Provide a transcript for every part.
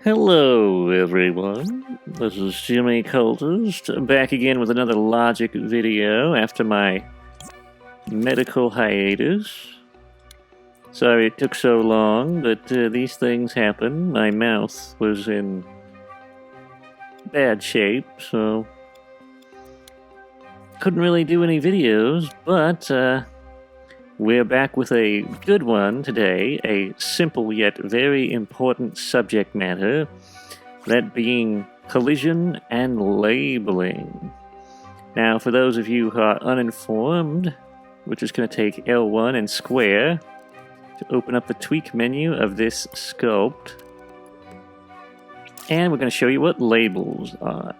Hello, everyone. This is Jimmy Cultist, back again with another logic video after my medical hiatus. Sorry it took so long, but these things happen. My mouth was in bad shape, so couldn't really do any videos, but we're back with a good one today, a simple yet very important subject matter, that being collision and labeling. Now, for those of you who are uninformed, we're just going to take L1 and square to open up the tweak menu of this sculpt. And we're going to show you what labels are.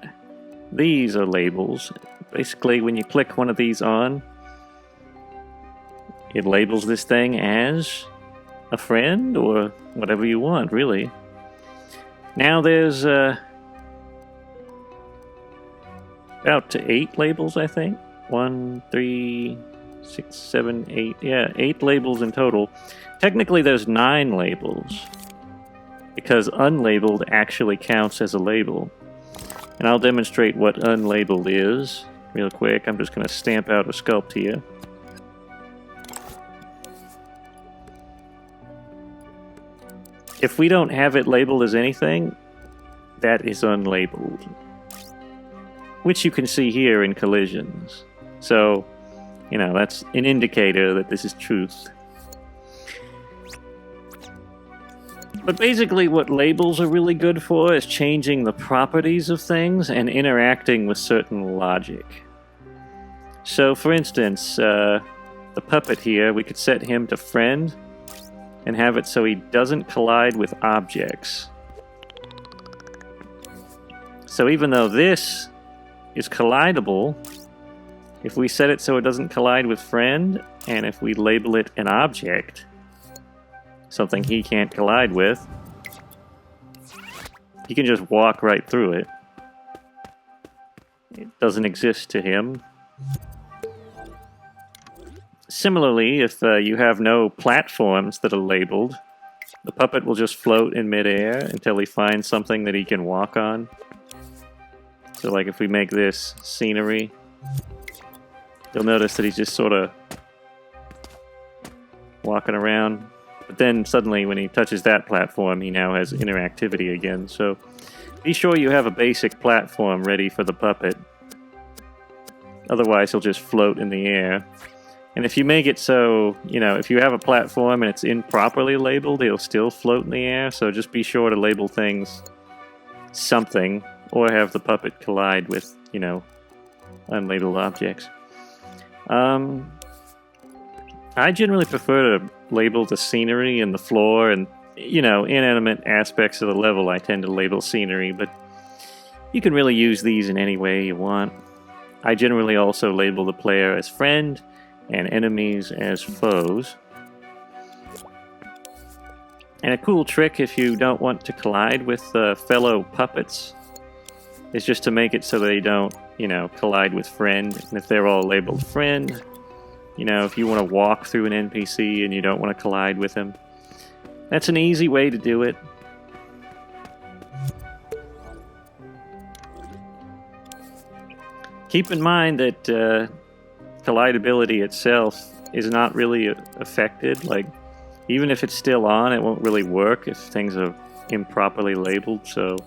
These are labels. Basically, when you click one of these on, it labels this thing as a friend or whatever you want, really. Now there's about 8 labels, I think. 1, 3, 6, 7, 8. Yeah, 8 labels in total. Technically, there's 9 labels, because unlabeled actually counts as a label. And I'll demonstrate what unlabeled is real quick. I'm just going to stamp out a sculpt here. If we don't have it labeled as anything, that is unlabeled, which you can see here in collisions. So, you know, that's an indicator that this is truth. But basically what labels are really good for is changing the properties of things and interacting with certain logic. So, for instance, the puppet here, we could set him to friend and have it so he doesn't collide with objects. So even though this is collidable, if we set it so it doesn't collide with friend, and if we label it an object, something he can't collide with, he can just walk right through it. It doesn't exist to him. Similarly, if you have no platforms that are labeled, the puppet will just float in midair until he finds something that he can walk on. So like if we make this scenery, you'll notice that he's just sort of walking around. But then suddenly when he touches that platform, he now has interactivity again. So be sure you have a basic platform ready for the puppet. Otherwise he'll just float in the air. And if you make it so, you know, if you have a platform and it's improperly labeled, it'll still float in the air. So just be sure to label things something, or have the puppet collide with, you know, unlabeled objects. I generally prefer to label the scenery and the floor and, you know, inanimate aspects of the level. I tend to label scenery, but you can really use these in any way you want. I generally also label the player as friend and enemies as foes. And a cool trick if you don't want to collide with fellow puppets is just to make it so they don't, you know, collide with friend. And if they're all labeled friend, you know, if you want to walk through an NPC and you don't want to collide with him, that's an easy way to do it. Keep in mind that collidability itself is not really affected. Like, even if it's still on, it won't really work if things are improperly labeled. So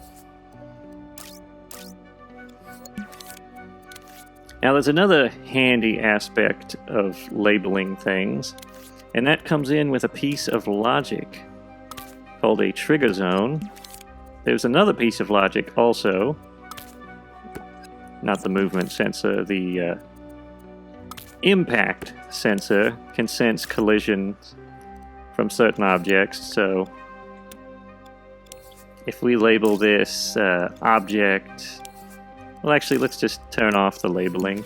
now there's another handy aspect of labeling things, and that comes in with a piece of logic called a trigger zone. There's another piece of logic also, not the movement sensor, the impact sensor can sense collisions from certain objects. So if we label this object, well, actually, let's just turn off the labeling.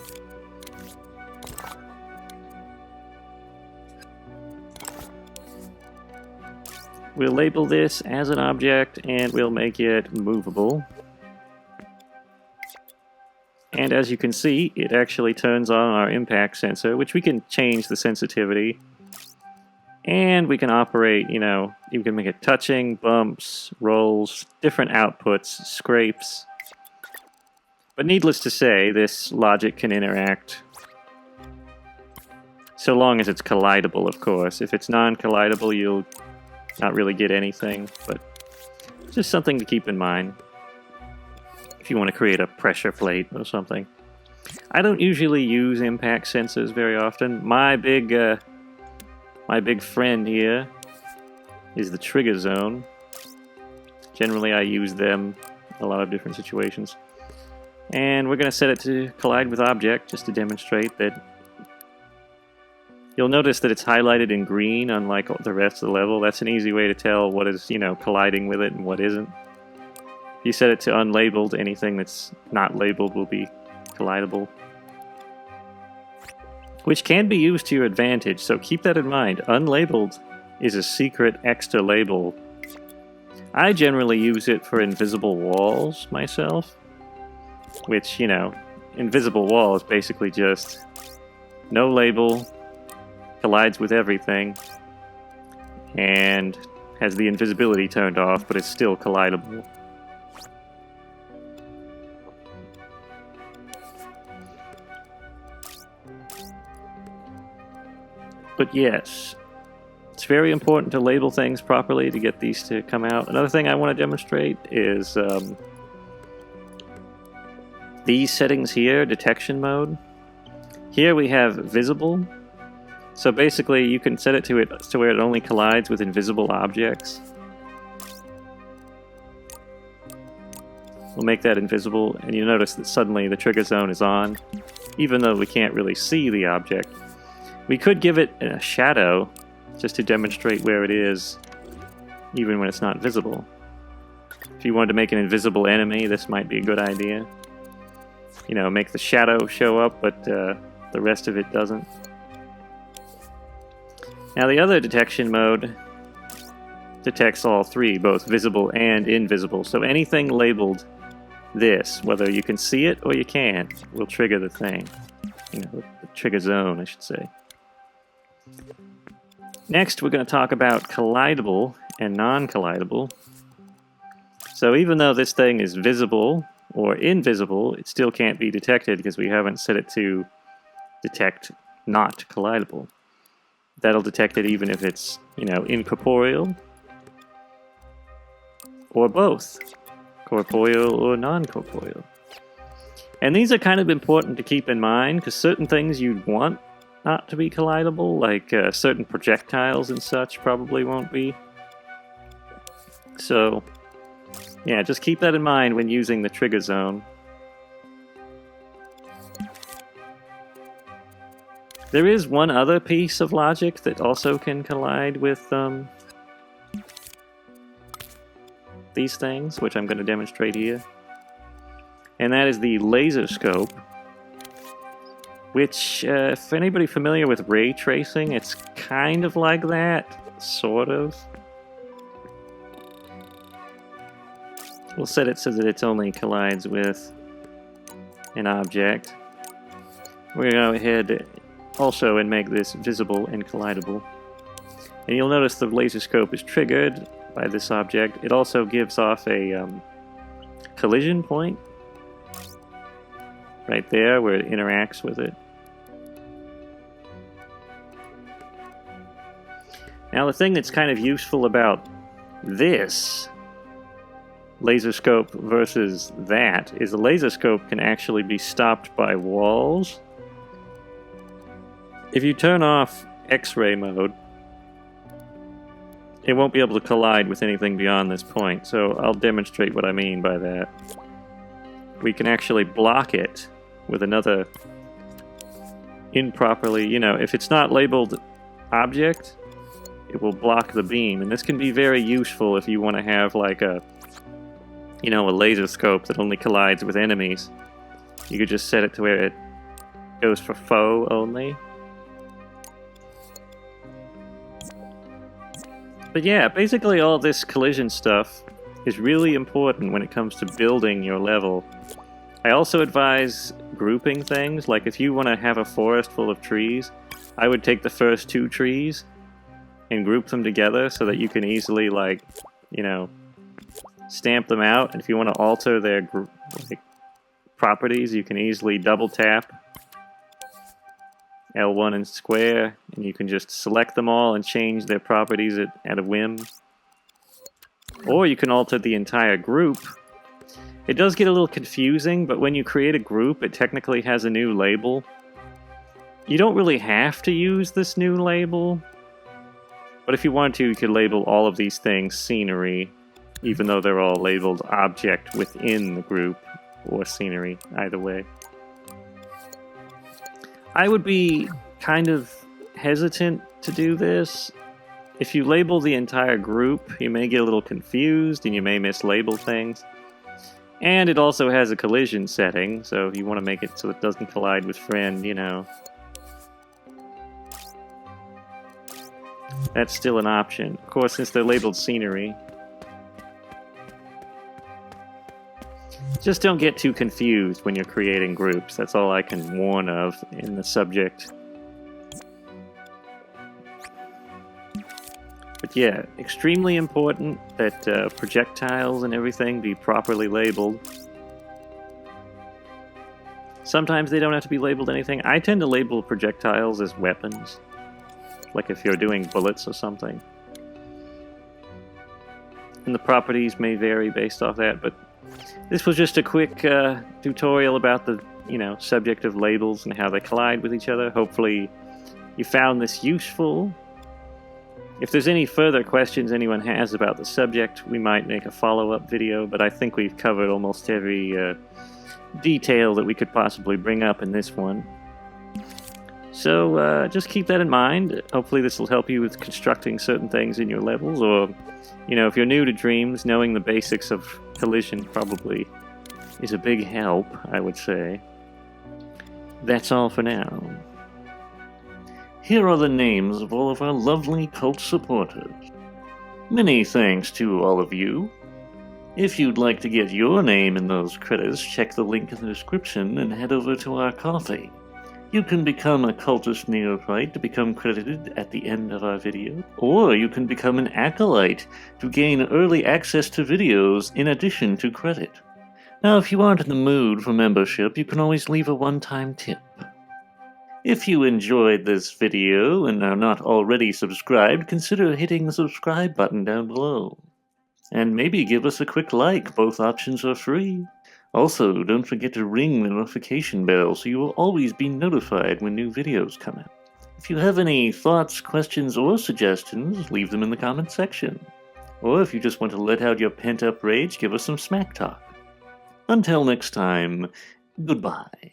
We'll label this as an object and we'll make it movable. And as you can see, it actually turns on our impact sensor, which we can change the sensitivity. And we can operate, you know, you can make it touching, bumps, rolls, different outputs, scrapes. But needless to say, this logic can interact so long as it's collidable, of course. If it's non-collidable, you'll not really get anything, but just something to keep in mind if you want to create a pressure plate or something. I don't usually use impact sensors very often. My big friend here is the trigger zone. Generally, I use them in a lot of different situations. And we're going to set it to collide with object just to demonstrate that. You'll notice that it's highlighted in green, unlike the rest of the level. That's an easy way to tell what is, you know, colliding with it and what isn't. If you set it to unlabeled, anything that's not labeled will be collidable. Which can be used to your advantage, so keep that in mind. Unlabeled is a secret extra label. I generally use it for invisible walls myself. Which, you know, invisible wall is basically just no label, collides with everything, and has the invisibility turned off, but it's still collidable. But yes, it's very important to label things properly to get these to come out. Another thing I want to demonstrate is these settings here, detection mode. Here we have visible. So basically you can set it to where it only collides with invisible objects. We'll make that invisible, and you notice that suddenly the trigger zone is on, even though we can't really see the object. We could give it a shadow, just to demonstrate where it is, even when it's not visible. If you wanted to make an invisible enemy, this might be a good idea. You know, make the shadow show up, but the rest of it doesn't. Now the other detection mode detects all three, both visible and invisible. So anything labeled this, whether you can see it or you can't, will trigger the thing. You know, the trigger zone, I should say. Next, we're going to talk about collidable and non-collidable. So even though this thing is visible or invisible, it still can't be detected because we haven't set it to detect not collidable. That'll detect it even if it's, you know, incorporeal or both, corporeal or non-corporeal. And these are kind of important to keep in mind because certain things you'd want not to be collidable, like certain projectiles and such probably won't be. So, yeah, just keep that in mind when using the trigger zone. There is one other piece of logic that also can collide with these things, which I'm going to demonstrate here. And that is the laser scope, which, if anybody familiar with ray tracing, it's kind of like that, sort of. We'll set it so that it only collides with an object. We're going to go ahead also and make this visible and collidable. And you'll notice the laser scope is triggered by this object. It also gives off a collision point right there where it interacts with it. Now the thing that's kind of useful about this laser scope versus that is the laser scope can actually be stopped by walls. If you turn off X-ray mode, it won't be able to collide with anything beyond this point, so I'll demonstrate what I mean by that. We can actually block it with another improperly, you know, if it's not labeled object, it will block the beam, and this can be very useful if you want to have like a, you know, a laser scope that only collides with enemies. You could just set it to where it goes for foe only. But yeah, basically all this collision stuff is really important when it comes to building your level. I also advise grouping things, like if you want to have a forest full of trees, I would take the first 2 trees and group them together so that you can easily, like, you know, stamp them out. And if you want to alter their properties, you can easily double tap L1 and square, and you can just select them all and change their properties at a whim. Or you can alter the entire group. It does get a little confusing, but when you create a group, it technically has a new label. You don't really have to use this new label, but if you want to, you could label all of these things scenery, even though they're all labeled object within the group, or scenery, either way. I would be kind of hesitant to do this. If you label the entire group, you may get a little confused and you may mislabel things. And it also has a collision setting, so if you want to make it so it doesn't collide with friend, you know, that's still an option. Of course, since they're labeled scenery. Just don't get too confused when you're creating groups. That's all I can warn of in the subject. But yeah, extremely important that projectiles and everything be properly labeled. Sometimes they don't have to be labeled anything. I tend to label projectiles as weapons. Like if you're doing bullets or something. And the properties may vary based off that, but this was just a quick tutorial about the, you know, subject of labels and how they collide with each other. Hopefully you found this useful. If there's any further questions anyone has about the subject, we might make a follow-up video, but I think we've covered almost every detail that we could possibly bring up in this one. So just keep that in mind. Hopefully this will help you with constructing certain things in your levels, or, you know, if you're new to Dreams, knowing the basics of collision probably is a big help, I would say. That's all for now. Here are the names of all of our lovely cult supporters. Many thanks to all of you. If you'd like to get your name in those credits, check the link in the description and head over to our Ko-fi. You can become a cultist neophyte to become credited at the end of our video, or you can become an acolyte to gain early access to videos in addition to credit. Now, if you aren't in the mood for membership, you can always leave a one-time tip. If you enjoyed this video and are not already subscribed, consider hitting the subscribe button down below. And maybe give us a quick like, both options are free. Also, don't forget to ring the notification bell so you will always be notified when new videos come out. If you have any thoughts, questions, or suggestions, leave them in the comment section. Or if you just want to let out your pent-up rage, give us some smack talk. Until next time, goodbye.